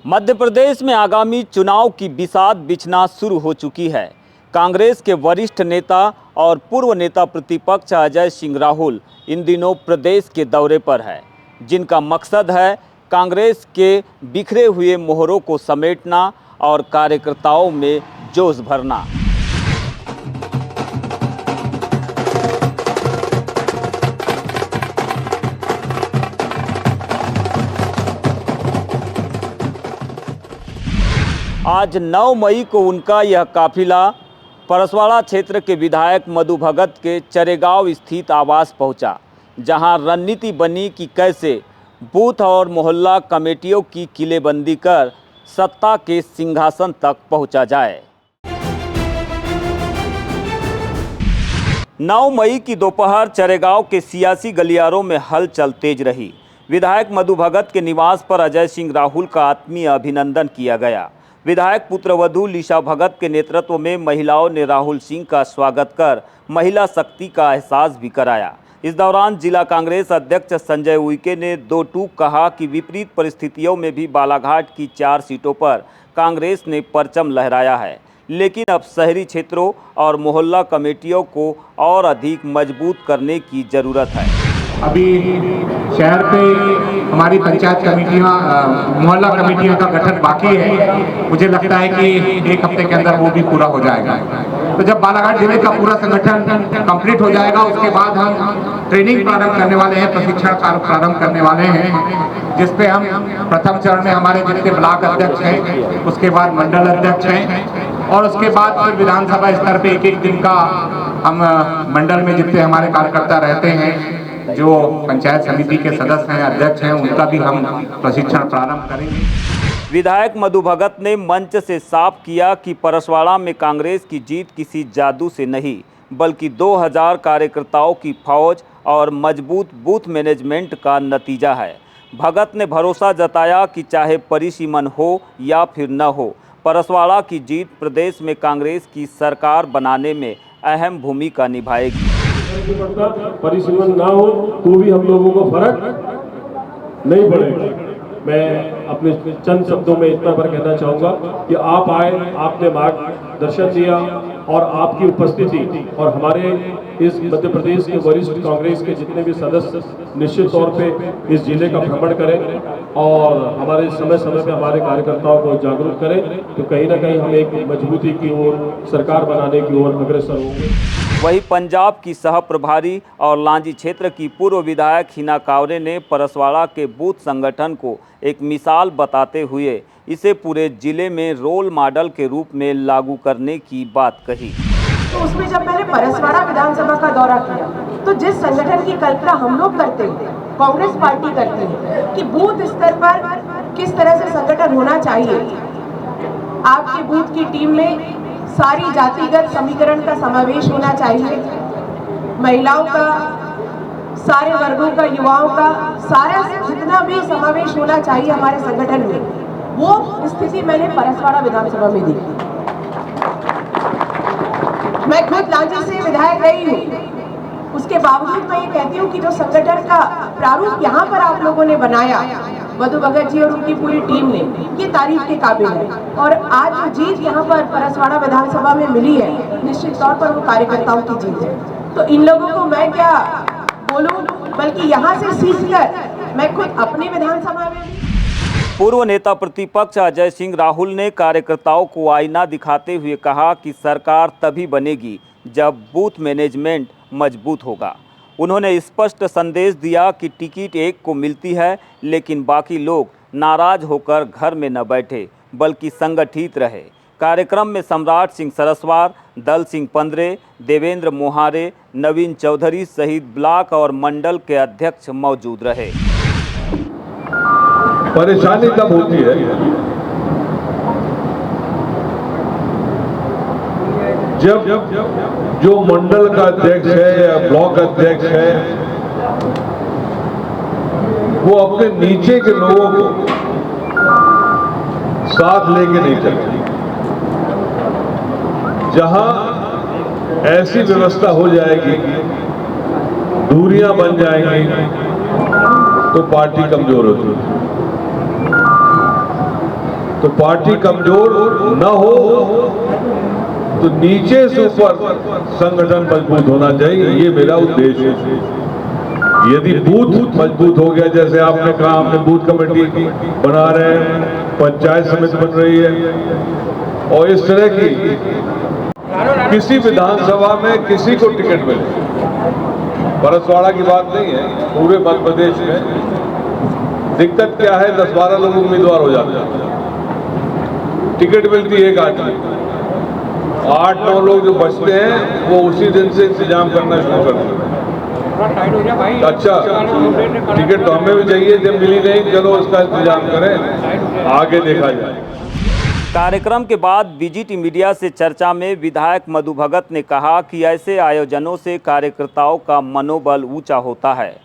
मध्य प्रदेश में आगामी चुनाव की बिसात बिछना शुरू हो चुकी है। कांग्रेस के वरिष्ठ नेता और पूर्व नेता प्रतिपक्ष अजय सिंह राहुल इन दिनों प्रदेश के दौरे पर है, जिनका मकसद है कांग्रेस के बिखरे हुए मोहरों को समेटना और कार्यकर्ताओं में जोश भरना। आज 9 मई को उनका यह काफिला परसवाड़ा क्षेत्र के विधायक मधु भगत के चरेगांव स्थित आवास पहुंचा, जहां रणनीति बनी कि कैसे बूथ और मोहल्ला कमेटियों की किलेबंदी कर सत्ता के सिंहासन तक पहुंचा जाए। 9 मई की दोपहर चरेगांव के सियासी गलियारों में हलचल तेज रही। विधायक मधु भगत के निवास पर अजय सिंह राहुल का आत्मीय अभिनंदन किया गया। विधायक पुत्रवधू लीशा भगत के नेतृत्व में महिलाओं ने राहुल सिंह का स्वागत कर महिला शक्ति का एहसास भी कराया। इस दौरान जिला कांग्रेस अध्यक्ष संजय उइके ने दो टूक कहा कि विपरीत परिस्थितियों में भी बालाघाट की 4 सीटों पर कांग्रेस ने परचम लहराया है, लेकिन अब शहरी क्षेत्रों और मोहल्ला कमेटियों को और अधिक मजबूत करने की ज़रूरत है। अभी शहर पे हमारी पंचायत कमेटियां, मोहल्ला कमेटियों का गठन बाकी है। मुझे लगता है कि 1 हफ्ते के अंदर वो भी पूरा हो जाएगा। तो जब बालाघाट जिले का पूरा संगठन कंप्लीट हो जाएगा, उसके बाद हम ट्रेनिंग प्रारंभ करने वाले हैं, प्रशिक्षण प्रारंभ करने वाले हैं, जिसपे हम प्रथम चरण में हमारे जितने ब्लॉक अध्यक्ष हैं, उसके बाद मंडल अध्यक्ष हैं, और उसके बाद फिर विधानसभा स्तर पे एक दिन का हम मंडल में जितने हमारे कार्यकर्ता रहते हैं, जो पंचायत समिति के सदस्य हैं, अध्यक्ष हैं, उनका भी हम प्रशिक्षण प्रारंभ करेंगे। विधायक मधु भगत ने मंच से साफ किया कि परसवाड़ा में कांग्रेस की जीत किसी जादू से नहीं, बल्कि 2000 कार्यकर्ताओं की फौज और मजबूत बूथ मैनेजमेंट का नतीजा है। भगत ने भरोसा जताया कि चाहे परिसीमन हो या फिर न हो, परसवाड़ा की जीत प्रदेश में कांग्रेस की सरकार बनाने में अहम भूमिका निभाएगी। परिसीमन ना हो तो भी हम लोगों को फर्क नहीं पड़ेगा। मैं अपने चंद शब्दों में इतना पर कहना चाहूँगा कि आप आए, आपने मार्गदर्शन दिया, और आपकी उपस्थिति और हमारे इस मध्य प्रदेश के वरिष्ठ कांग्रेस के जितने भी सदस्य निश्चित तौर पे इस जिले का भ्रमण करें और हमारे समय समय पे हमारे कार्यकर्ताओं को जागरूक करें, तो कहीं ना कहीं हम एक मजबूती की ओर, सरकार बनाने की ओर अग्रसर होंगे। वहीं पंजाब की सह प्रभारी और लांजी क्षेत्र की पूर्व विधायक हिना कावरे ने परसवाड़ा के बूथ संगठन को एक मिसाल बताते हुए इसे पूरे जिले में रोल मॉडल के रूप में लागू करने की बात कही। तो उसमें जब मैंने परसवाड़ा विधानसभा का दौरा किया, तो जिस संगठन की कल्पना हम लोग करते हैं, कांग्रेस पार्टी करती है कि बूथ स्तर पर किस तरह से संगठन होना चाहिए, आपके बूथ की टीम में सारी जातिगत समीकरण का समावेश होना चाहिए, महिलाओं का, सारे वर्गों का, युवाओं का, सारा जितना भी समावेश होना चाहिए हमारे संगठन में, वो स्थिति मैंने परसवाड़ा विधानसभा में देखी। मैं खुद लांजी से विधायक रही हूँ, उसके बावजूद मैं ये कहती हूँ कि जो संगठन का प्रारूप यहाँ पर आप लोगों ने बनाया, मधु भगत जी और उनकी पूरी टीम ने, ये तारीफ के काबिल है। और आज जो जीत यहाँ पर परसवाड़ा विधानसभा में मिली है, निश्चित तौर पर वो कार्यकर्ताओं की जीत है। तो इन लोगों को मैं क्या बोलूँ, बल्कि यहाँ से सीखकर मैं खुद अपने विधानसभा में। पूर्व नेता प्रतिपक्ष अजय सिंह राहुल ने कार्यकर्ताओं को आईना दिखाते हुए कहा कि सरकार तभी बनेगी जब बूथ मैनेजमेंट मजबूत होगा। उन्होंने स्पष्ट संदेश दिया कि टिकट एक को मिलती है, लेकिन बाकी लोग नाराज होकर घर में न बैठे, बल्कि संगठित रहे। कार्यक्रम में सम्राट सिंह सरस्वार, दल सिंह पंद्रे, देवेंद्र मोहारे, नवीन चौधरी सहित ब्लॉक और मंडल के अध्यक्ष मौजूद रहे। परेशानी तब होती है जब जो मंडल का अध्यक्ष है या ब्लॉक अध्यक्ष है, वो अपने नीचे के लोगों को साथ लेके नहीं चलते। जहां ऐसी व्यवस्था हो जाएगी, दूरियां बन जाएंगी, तो पार्टी कमजोर होती है। तो पार्टी कमजोर न हो तो नीचे से ऊपर संगठन मजबूत होना चाहिए, ये मेरा उद्देश्य है। यदि बूथ मजबूत हो गया, जैसे आपने कहा हमने बूथ कमेटी बना रहे हैं, पंचायत समिति बन रही है, और इस तरह की किसी विधानसभा में किसी को टिकट मिले, परसवाड़ा की बात नहीं है, पूरे मध्य प्रदेश में दिक्कत क्या है, 10-12 लोग उम्मीदवार हो जाते हैं, टिकट मिलती है एक आदमी, 8-9 लोग जो बचते हैं वो उसी दिन से इंतजाम करना शुरू कर देते हैं। अच्छा, टिकट तो हमें भी चाहिए, जब मिली नहीं चलो उसका इंतजाम करें, आगे देखा जाए। कार्यक्रम के बाद विजिट मीडिया से चर्चा में विधायक मधु भगत ने कहा कि ऐसे आयोजनों से कार्यकर्ताओं का मनोबल ऊंचा होता है।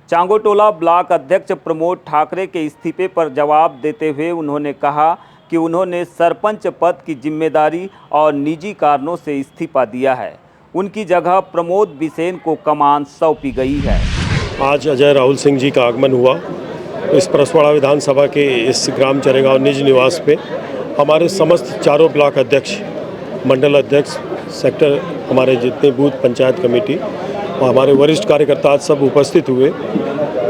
चांगोटोला ब्लॉक अध्यक्ष प्रमोद ठाकरे के इस्तीफे पर जवाब देते हुए उन्होंने कहा कि उन्होंने सरपंच पद की जिम्मेदारी और निजी कारणों से इस्तीफा दिया है। उनकी जगह प्रमोद बिसेन को कमान सौंपी गई है। आज अजय राहुल सिंह जी का आगमन हुआ इस परसवाड़ा विधानसभा के इस ग्राम चरेगांव निज निवास पे। हमारे समस्त चारों ब्लॉक अध्यक्ष, मंडल अध्यक्ष, सेक्टर, हमारे जितने बूथ पंचायत कमेटी और हमारे वरिष्ठ कार्यकर्ता सब उपस्थित हुए।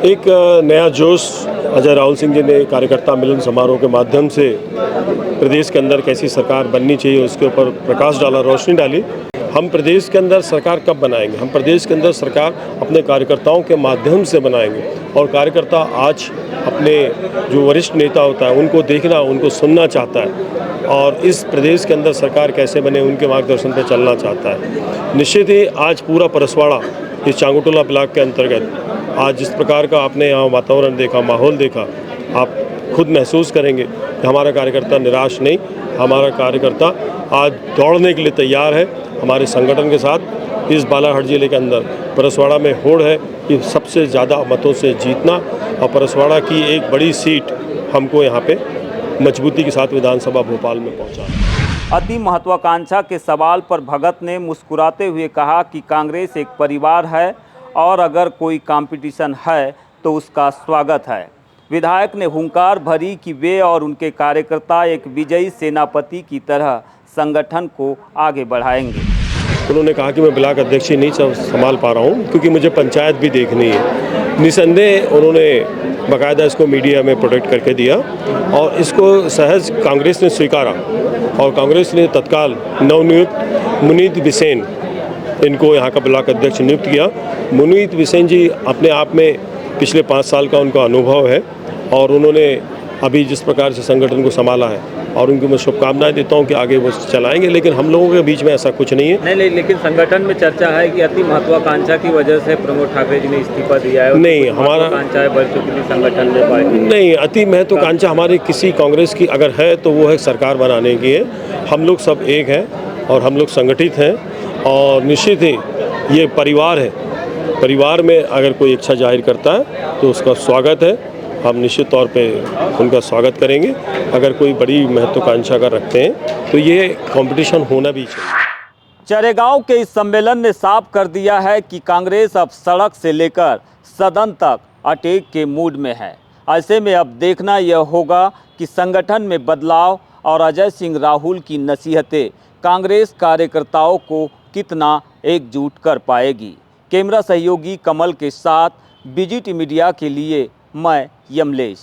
एक नया जोश अजय राहुल सिंह जी ने कार्यकर्ता मिलन समारोह के माध्यम से प्रदेश के अंदर कैसी सरकार बननी चाहिए उसके ऊपर प्रकाश डाला, रोशनी डाली। हम प्रदेश के अंदर सरकार कब बनाएंगे? हम प्रदेश के अंदर सरकार अपने कार्यकर्ताओं के माध्यम से बनाएंगे। और कार्यकर्ता आज अपने जो वरिष्ठ नेता होता है उनको देखना, उनको सुनना चाहता है और इस प्रदेश के अंदर सरकार कैसे बने उनके मार्गदर्शन पर चलना चाहता है। निश्चित ही आज पूरा परसवाड़ा इस चांगोटोला ब्लॉक के अंतर्गत आज जिस प्रकार का आपने यहाँ वातावरण देखा, माहौल देखा, आप खुद महसूस करेंगे कि हमारा कार्यकर्ता निराश नहीं, हमारा कार्यकर्ता आज दौड़ने के लिए तैयार है। हमारे संगठन के साथ इस बालाघाट जिले के अंदर परसवाड़ा में होड़ है कि सबसे ज़्यादा मतों से जीतना और परसवाड़ा की एक बड़ी सीट हमको यहाँ पे मजबूती के साथ विधानसभा भोपाल में पहुँचा। अति महत्वाकांक्षा के सवाल पर भगत ने मुस्कुराते हुए कहा कि कांग्रेस एक परिवार है और अगर कोई कंपटीशन है तो उसका स्वागत है। विधायक ने हुंकार भरी कि वे और उनके कार्यकर्ता एक विजयी सेनापति की तरह संगठन को आगे बढ़ाएंगे। उन्होंने कहा कि मैं ब्लॉक अध्यक्ष ही नहीं संभाल पा रहा हूँ क्योंकि मुझे पंचायत भी देखनी है। निसंदेह उन्होंने बाकायदा इसको मीडिया में प्रोटेक्ट करके दिया और इसको सहज कांग्रेस ने स्वीकारा और कांग्रेस ने तत्काल नवनियुक्त मुनीत बिसेन इनको यहाँ का ब्लॉक अध्यक्ष नियुक्त किया। मुनीत बिसेन जी अपने आप में पिछले 5 साल का उनका अनुभव है और उन्होंने अभी जिस प्रकार से संगठन को संभाला है और उनको मैं शुभकामनाएं देता हूं कि आगे वो चलाएंगे, लेकिन हम लोगों के बीच में ऐसा कुछ नहीं है। नहीं, लेकिन संगठन में चर्चा है कि अति महत्वाकांक्षा की वजह से प्रमोद ठाकरे जी ने इस्तीफा दिया है। नहीं, हमारा बढ़ चुकी थी संगठन में पार्टी नहीं, अति महत्वाकांक्षा हमारी किसी कांग्रेस की अगर है तो वो है सरकार बनाने की है। हम लोग सब एक हैं और हम लोग संगठित हैं और निश्चित ही ये परिवार है। परिवार में अगर कोई इच्छा जाहिर करता है तो उसका स्वागत है, हम निश्चित तौर पे उनका स्वागत करेंगे। अगर कोई बड़ी महत्वाकांक्षा कर रखते हैं तो ये कंपटीशन होना भी चाहिए। चरेगांव के इस सम्मेलन ने साफ कर दिया है कि कांग्रेस अब सड़क से लेकर सदन तक अटैक के मूड में है। ऐसे में अब देखना यह होगा कि संगठन में बदलाव और अजय सिंह राहुल की नसीहतें कांग्रेस कार्यकर्ताओं को कितना एकजुट कर पाएगी। कैमरा सहयोगी कमल के साथ विजिट मीडिया के लिए मैं यमलेश।